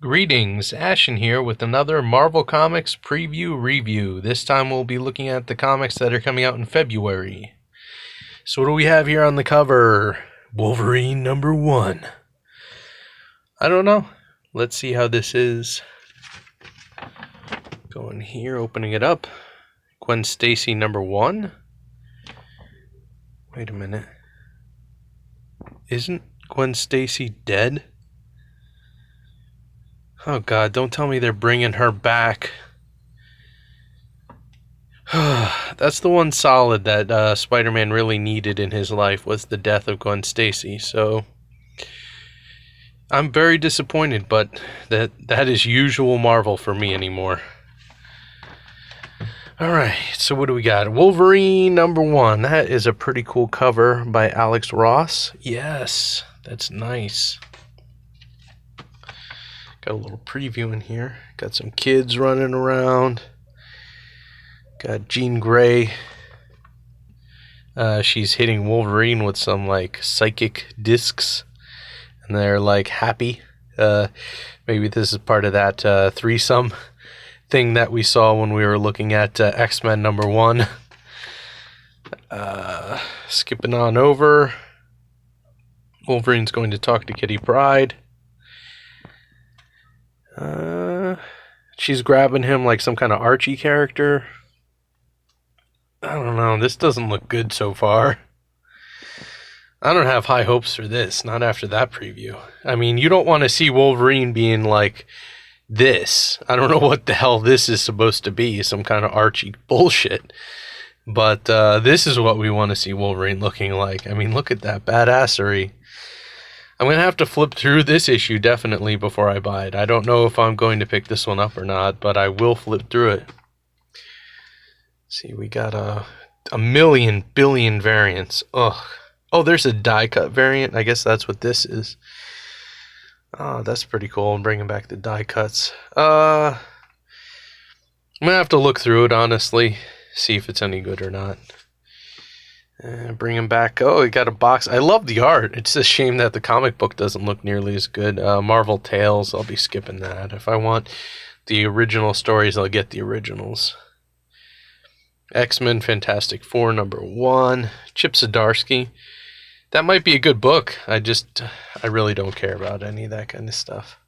Greetings, Ashen here with another Marvel Comics preview review. This time we'll be looking at the comics that are coming out in February. So what do we have here on the cover? Wolverine #1. I don't know. Let's see how this is. Going here, opening it up. Gwen Stacy #1. Wait a minute. Isn't Gwen Stacy dead? Oh god, don't tell me they're bringing her back. That's the one solid that Spider-Man really needed in his life, was the death of Gwen Stacy. So I'm very disappointed, but that is usual Marvel for me anymore. Alright, so what do we got? Wolverine #1. That is a pretty cool cover by Alex Ross. Yes, that's nice. Got a little preview in here. Got some kids running around. Got Jean Grey. She's hitting Wolverine with some like psychic discs, and they're like happy. Maybe this is part of that threesome thing that we saw when we were looking at X-Men #1. Skipping on over. Wolverine's going to talk to Kitty Pryde. She's grabbing him like some kind of Archie character. I don't know. This doesn't look good so far. I don't have high hopes for this, not after that preview. I mean, you don't want to see Wolverine being like this. I don't know what the hell this is supposed to be, some kind of Archie bullshit. But this is what we want to see Wolverine looking like. I mean, look at that badassery. I'm going to have to flip through this issue definitely before I buy it. I don't know if I'm going to pick this one up or not, but I will flip through it. See, we got a million billion variants. Ugh. Oh, there's a die-cut variant. I guess that's what this is. Oh, that's pretty cool. I'm bringing back the die-cuts. I'm going to have to look through it, honestly. See if it's any good or not. Bring him back. Oh, we got a box. I love the art. It's a shame that the comic book doesn't look nearly as good. Marvel Tales, I'll be skipping that. If I want the original stories, I'll get the originals. X-Men Fantastic Four #1. Chip Zdarsky. That might be a good book. I really don't care about any of that kind of stuff.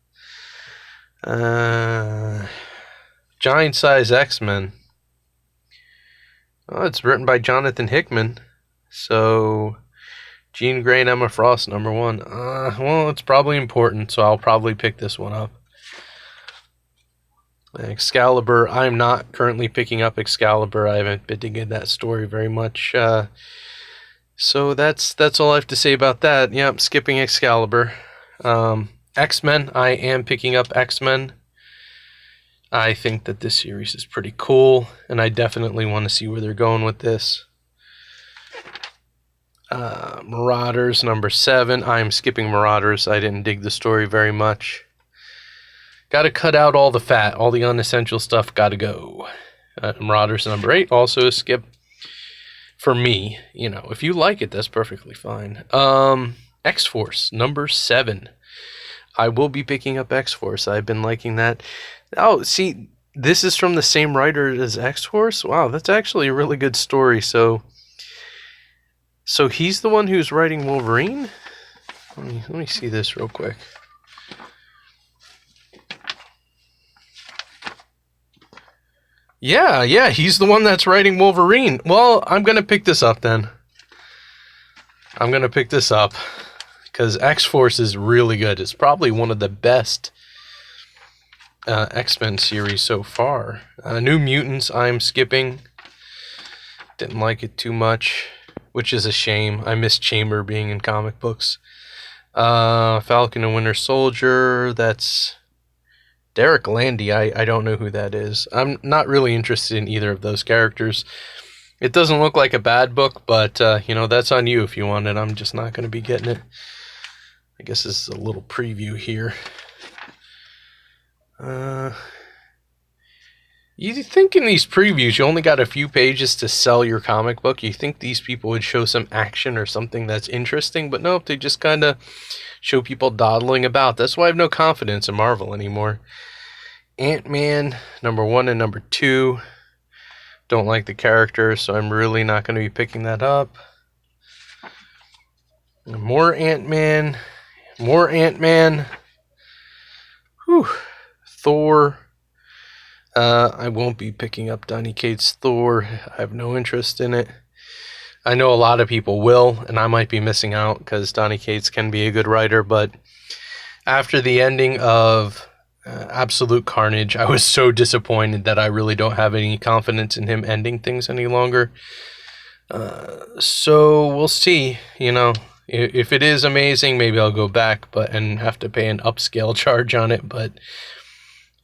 Giant Size X-Men. Oh, it's written by Jonathan Hickman. So, Jean Grey and Emma Frost #1. Well, it's probably important, so I'll probably pick this one up. Excalibur. I'm not currently picking up Excalibur. I haven't been digging that story very much. So that's all I have to say about that. Yep, skipping Excalibur. X-Men. I am picking up X-Men. I think that this series is pretty cool, and I definitely want to see where they're going with this. Marauders #7. I'm skipping Marauders. I didn't dig the story very much. Gotta cut out all the fat. All the unessential stuff gotta go. Marauders #8. Also a skip for me. You know, if you like it, that's perfectly fine. X-Force #7. I will be picking up X-Force. I've been liking that. Oh, see, this is from the same writer as X-Force? Wow, that's actually a really good story. So he's the one who's writing Wolverine? Let me see this real quick. Yeah, he's the one that's writing Wolverine. Well, I'm going to pick this up then. I'm going to pick this up because X-Force is really good. It's probably one of the best X-Men series so far. New Mutants, I'm skipping. Didn't like it too much, which is a shame. I miss Chamber being in comic books. Falcon and Winter Soldier, that's Derek Landy. I don't know who that is. I'm not really interested in either of those characters. It doesn't look like a bad book, but that's on you if you want it. I'm just not going to be getting it. I guess this is a little preview here. You think in these previews you only got a few pages to sell your comic book. You think these people would show some action or something that's interesting, but nope, they just kind of show people dawdling about. That's why I have no confidence in Marvel anymore. Ant-Man, number 1 and number 2. Don't like the character, so I'm really not going to be picking that up. More Ant-Man. More Ant-Man. Whew. Thor. I won't be picking up Donny Cates' Thor. I have no interest in it. I know a lot of people will, and I might be missing out because Donny Cates can be a good writer, but after the ending of Absolute Carnage, I was so disappointed that I really don't have any confidence in him ending things any longer. So we'll see, you know. If it is amazing, maybe I'll go back and have to pay an upscale charge on it, but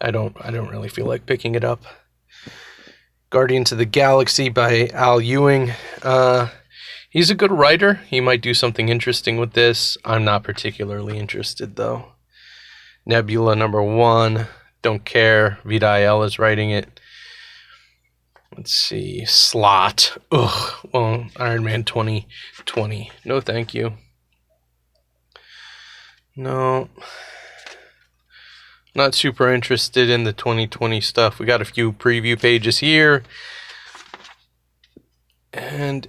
I don't really feel like picking it up. Guardians of the Galaxy by Al Ewing. He's a good writer. He might do something interesting with this. I'm not particularly interested, though. Nebula number 1. Don't care. Vita Ayala is writing it. Let's see. Slott. Ugh. Well, Iron Man 2020. No, thank you. No. Not super interested in the 2020 stuff. We got a few preview pages here. And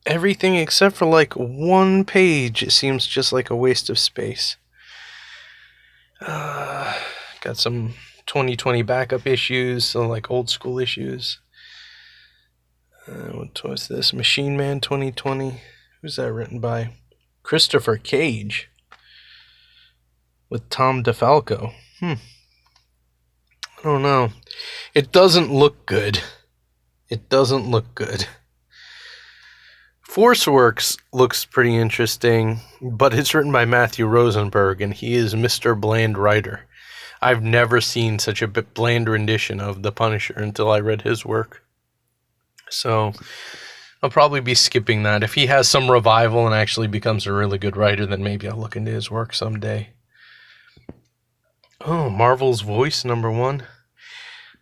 everything except for like one page, it seems just like a waste of space. Got some 2020 backup issues, so like old school issues. What was this? Machine Man 2020. Who's that written by? Christopher Cage. With Tom DeFalco. I don't know. It doesn't look good. It doesn't look good. Forceworks looks pretty interesting, but it's written by Matthew Rosenberg, and he is Mr. Bland writer. I've never seen such a bland rendition of The Punisher until I read his work. So I'll probably be skipping that. If he has some revival and actually becomes a really good writer, then maybe I'll look into his work someday. Oh, Marvel's Voice, number 1.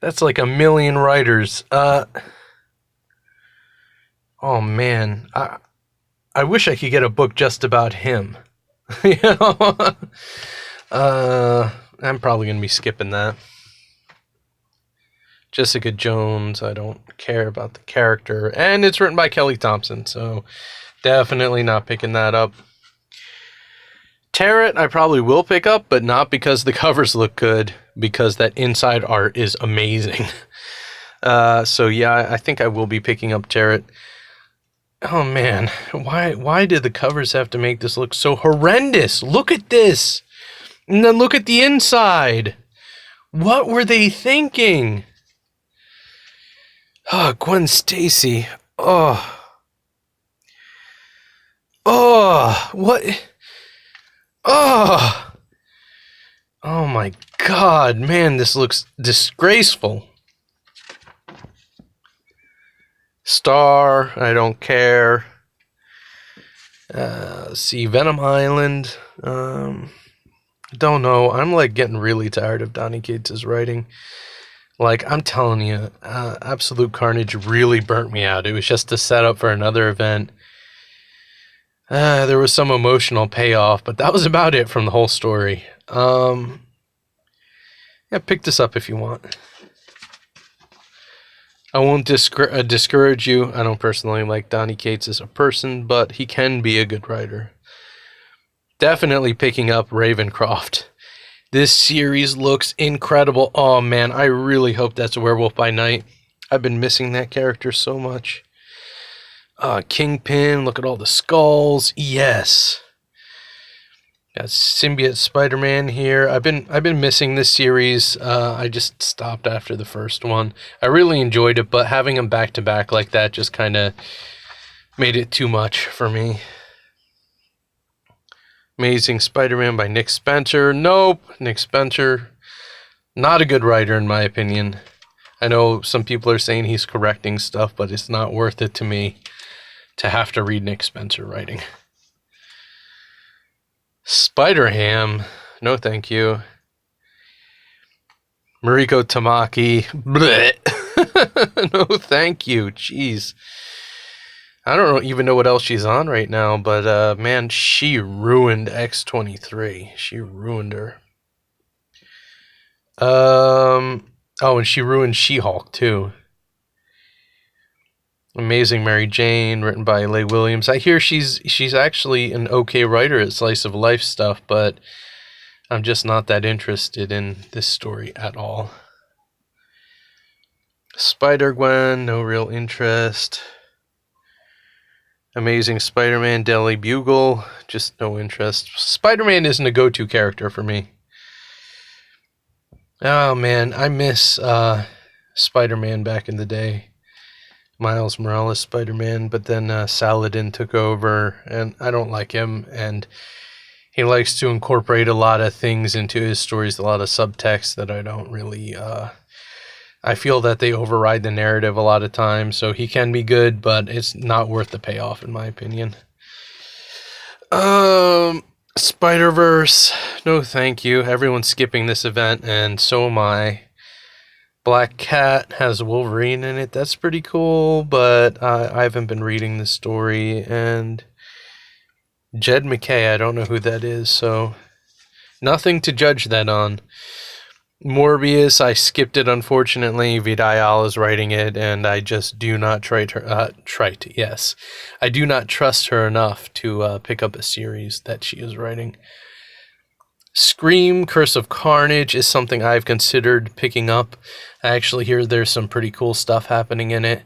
That's like a million writers. Oh, man. I wish I could get a book just about him. You know? I'm probably going to be skipping that. Jessica Jones, I don't care about the character. And it's written by Kelly Thompson, so definitely not picking that up. Tarot, I probably will pick up, but not because the covers look good, because that inside art is amazing. So yeah, I think I will be picking up Tarot. Oh man, why did the covers have to make this look so horrendous? Look at this! And then look at the inside! What were they thinking? Oh, Gwen Stacy. Oh, what? Oh my god, man, this looks disgraceful. Star, I don't care. See, Venom Island. Don't know. I'm like getting really tired of Donny Cates' writing. Like, I'm telling you, Absolute Carnage really burnt me out. It was just a setup for another event. There was some emotional payoff, but that was about it from the whole story. Yeah, pick this up if you want. I won't discourage you. I don't personally like Donny Cates as a person, but he can be a good writer. Definitely picking up Ravencroft. This series looks incredible. Oh man, I really hope that's Werewolf by Night. I've been missing that character so much. Kingpin, look at all the skulls. Yes. Got Symbiote Spider-Man here. I've been missing this series. I just stopped after the first one. I really enjoyed it, but having them back to back like that just kind of made it too much for me. Amazing Spider-Man by Nick Spencer. Nope, Nick Spencer, not a good writer in my opinion. I know some people are saying he's correcting stuff, but it's not worth it to me to have to read Nick Spencer writing. Spider-Ham, no thank you. Mariko Tamaki. Blech. No, thank you. Jeez. I don't even know what else she's on right now, but man, she ruined X-23. She ruined her. Oh, and she ruined She-Hulk too. Amazing Mary Jane, written by Leigh Williams. I hear she's actually an okay writer at slice of life stuff, but I'm just not that interested in this story at all. Spider-Gwen, no real interest. Amazing Spider-Man, Daily Bugle, just no interest. Spider-Man isn't a go-to character for me. Oh man, I miss Spider-Man back in the day. Miles Morales Spider-Man, but then Saladin took over, and I don't like him, and he likes to incorporate a lot of things into his stories, a lot of subtext that I don't really, I feel that they override the narrative a lot of times, so he can be good, but it's not worth the payoff, in my opinion. Spider-Verse, no thank you. Everyone's skipping this event, and so am I. Black Cat has Wolverine in it. That's pretty cool, but I haven't been reading the story. And Jed MacKay, I don't know who that is, so nothing to judge that on. Morbius, I skipped it, unfortunately. Vidal is writing it, and I just do not I do not trust her enough to pick up a series that she is writing. Scream, Curse of Carnage is something I've considered picking up. I actually hear there's some pretty cool stuff happening in it.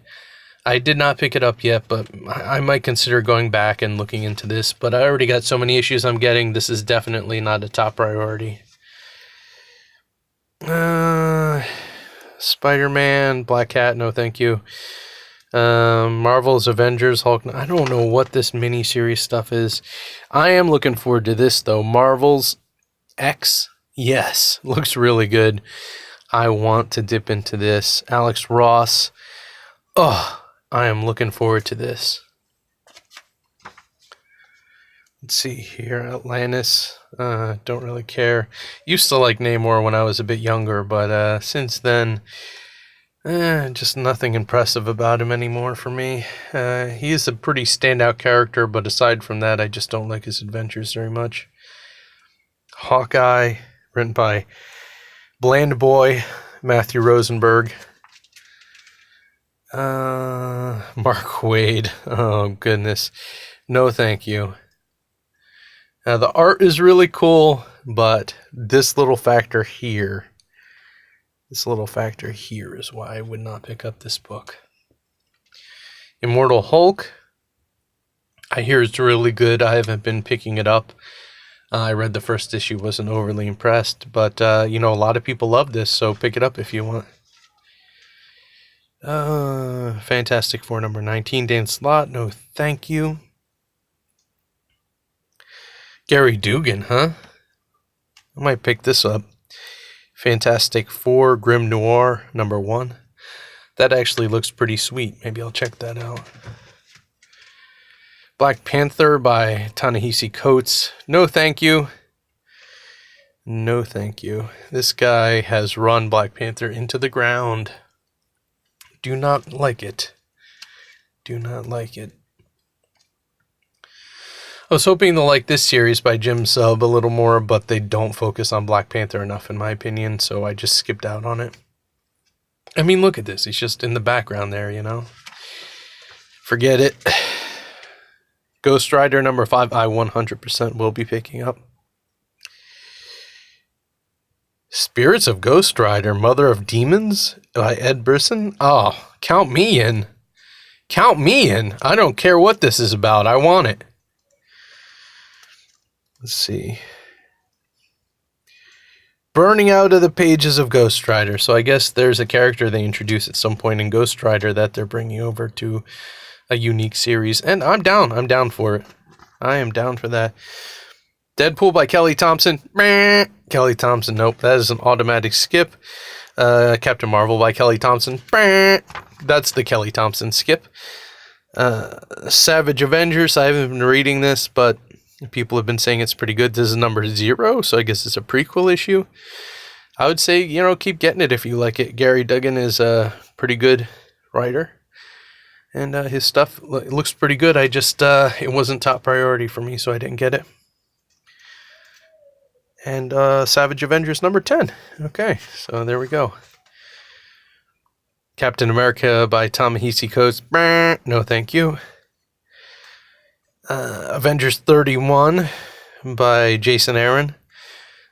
I did not pick it up yet, but I might consider going back and looking into this. But I already got so many issues I'm getting. This is definitely not a top priority. Spider-Man, Black Cat, no thank you. Marvel's Avengers, Hulk. I don't know what this miniseries stuff is. I am looking forward to this, though. Marvel's X, yes, looks really good. I want to dip into this. Alex Ross, oh, I am looking forward to this. Let's see here, Atlantis, don't really care. Used to like Namor when I was a bit younger, but since then, just nothing impressive about him anymore for me. He is a pretty standout character, but aside from that, I just don't like his adventures very much. Hawkeye, written by Bland Boy, Matthew Rosenberg. Mark Waid, oh goodness, no thank you. The art is really cool, but this little factor here is why I would not pick up this book. Immortal Hulk, I hear it's really good. I haven't been picking it up. I read the first issue, wasn't overly impressed, but a lot of people love this, so pick it up if you want. Fantastic Four number 19, Dan Slott, no thank you. Gary Dugan, huh? I might pick this up. Fantastic Four Grim Noir number 1. That actually looks pretty sweet. Maybe I'll check that out. Black Panther by Ta-Nehisi Coates. No thank you. No thank you. This guy has run Black Panther into the ground. Do not like it. Do not like it. I was hoping to like this series by Jim Zub a little more, but they don't focus on Black Panther enough in my opinion, so I just skipped out on it. I mean, look at this. He's just in the background there, Forget it. Ghost Rider number 5, I 100% will be picking up. Spirits of Ghost Rider, Mother of Demons by Ed Brisson. Oh, count me in. Count me in. I don't care what this is about. I want it. Let's see. Burning out of the pages of Ghost Rider. So I guess there's a character they introduce at some point in Ghost Rider that they're bringing over to a unique series, and I'm down. I'm down for it. I am down for that. Deadpool by Kelly Thompson. Kelly Thompson, nope. That is an automatic skip. Captain Marvel by Kelly Thompson. That's the Kelly Thompson skip. Savage Avengers. I haven't been reading this, but people have been saying it's pretty good. This is number 0, so I guess it's a prequel issue. I would say, keep getting it if you like it. Gary Duggan is a pretty good writer, and his stuff looks pretty good. I just, it wasn't top priority for me, so I didn't get it. And Savage Avengers number 10. Okay, so there we go. Captain America by Ta-Nehisi Coates. No, thank you. Avengers 31 by Jason Aaron.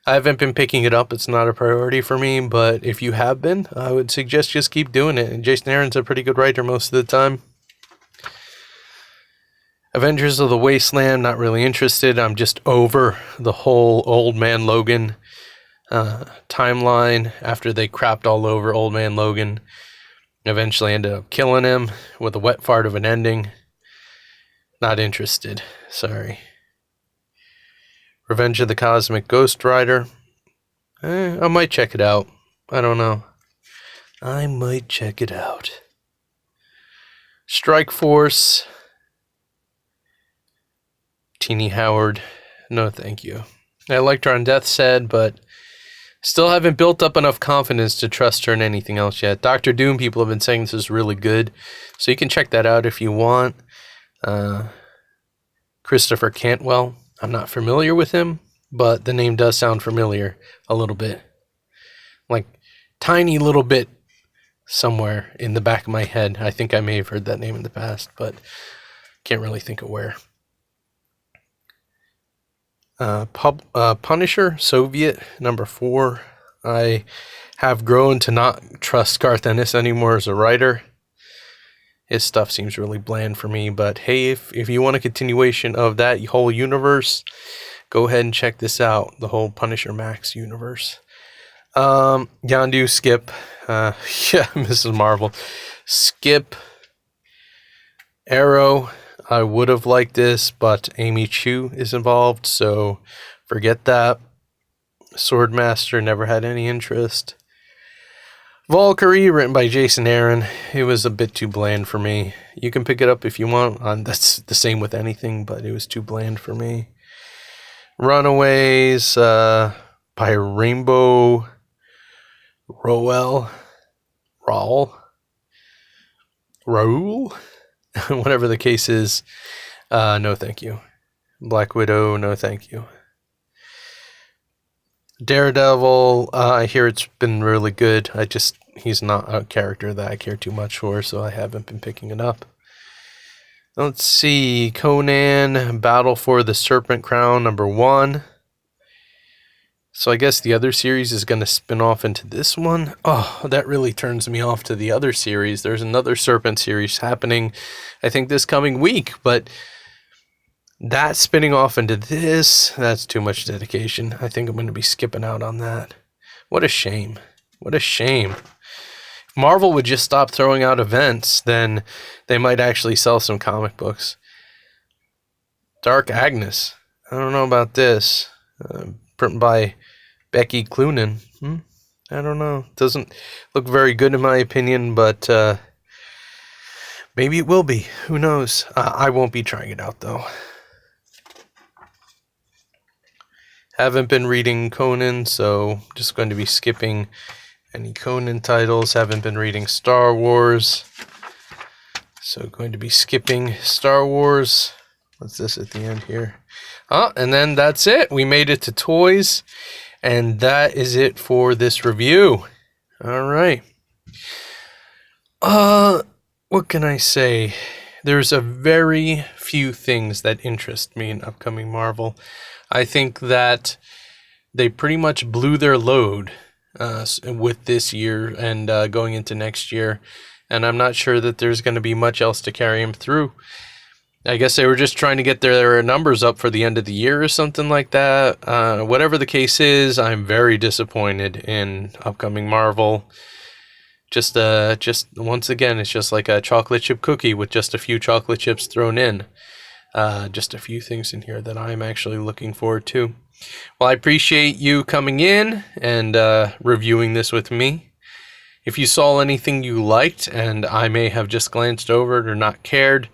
I haven't been picking it up. It's not a priority for me, but if you have been, I would suggest just keep doing it. And Jason Aaron's a pretty good writer most of the time. Avengers of the Wasteland, not really interested. I'm just over the whole Old Man Logan timeline after they crapped all over Old Man Logan. Eventually ended up killing him with a wet fart of an ending. Not interested. Sorry. Revenge of the Cosmic Ghost Rider. I might check it out. I don't know. I might check it out. Strike Force. Teenie Howard. No, thank you. I liked her on Death's Head, but still haven't built up enough confidence to trust her in anything else yet. Doctor Doom, people have been saying this is really good, so you can check that out if you want. Christopher Cantwell. I'm not familiar with him, but the name does sound familiar a little bit. Like, tiny little bit somewhere in the back of my head. I think I may have heard that name in the past, but can't really think of where. Punisher, Soviet, number 4. I have grown to not trust Garth Ennis anymore as a writer. His stuff seems really bland for me, but hey, if you want a continuation of that whole universe, go ahead and check this out, the whole Punisher Max universe. Yondu, Skip, yeah, Mrs. Marvel, Skip, Arrow. I would have liked this, but Amy Chu is involved, so forget that. Swordmaster, never had any interest. Valkyrie, written by Jason Aaron. It was a bit too bland for me. You can pick it up if you want. That's the same with anything, but it was too bland for me. Runaways by Rainbow Rowell. Raoul? Whatever the case is. No thank you. Black Widow, no thank you. Daredevil, I hear it's been really good. He's not a character that I care too much for, so I haven't been picking it up. Let's see, Conan, Battle for the Serpent Crown, number 1. So I guess the other series is going to spin off into this one. Oh, that really turns me off to the other series. There's another Serpent series happening, I think, this coming week, but that spinning off into this, that's too much dedication. I think I'm going to be skipping out on that. What a shame. What a shame. If Marvel would just stop throwing out events, then they might actually sell some comic books. Dark Agnes. I don't know about this. Written by Becky Cloonan. I don't know. Doesn't look very good in my opinion, but maybe it will be. Who knows? I won't be trying it out, though. Haven't been reading Conan, so just going to be skipping any Conan titles. Haven't been reading Star Wars, so going to be skipping Star Wars. What's this at the end here? And then that's it. We made it to toys, and that is it for this review. All right. What can I say? There's a very few things that interest me in upcoming Marvel. I think that they pretty much blew their load with this year and going into next year, and I'm not sure that there's going to be much else to carry them through. I guess they were just trying to get their numbers up for the end of the year or something like that. Whatever the case is, I'm very disappointed in upcoming Marvel. Just once again, it's just like a chocolate chip cookie with just a few chocolate chips thrown in. Just a few things in here that I'm actually looking forward to. Well, I appreciate you coming in and reviewing this with me. If you saw anything you liked and I may have just glanced over it or not cared,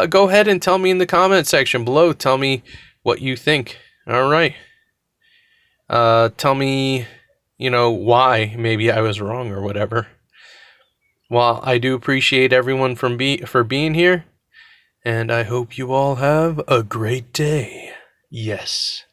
go ahead and tell me in the comment section below. Tell me what you think. All right. Tell me why maybe I was wrong or whatever. Well, I do appreciate everyone for being here, and I hope you all have a great day. Yes.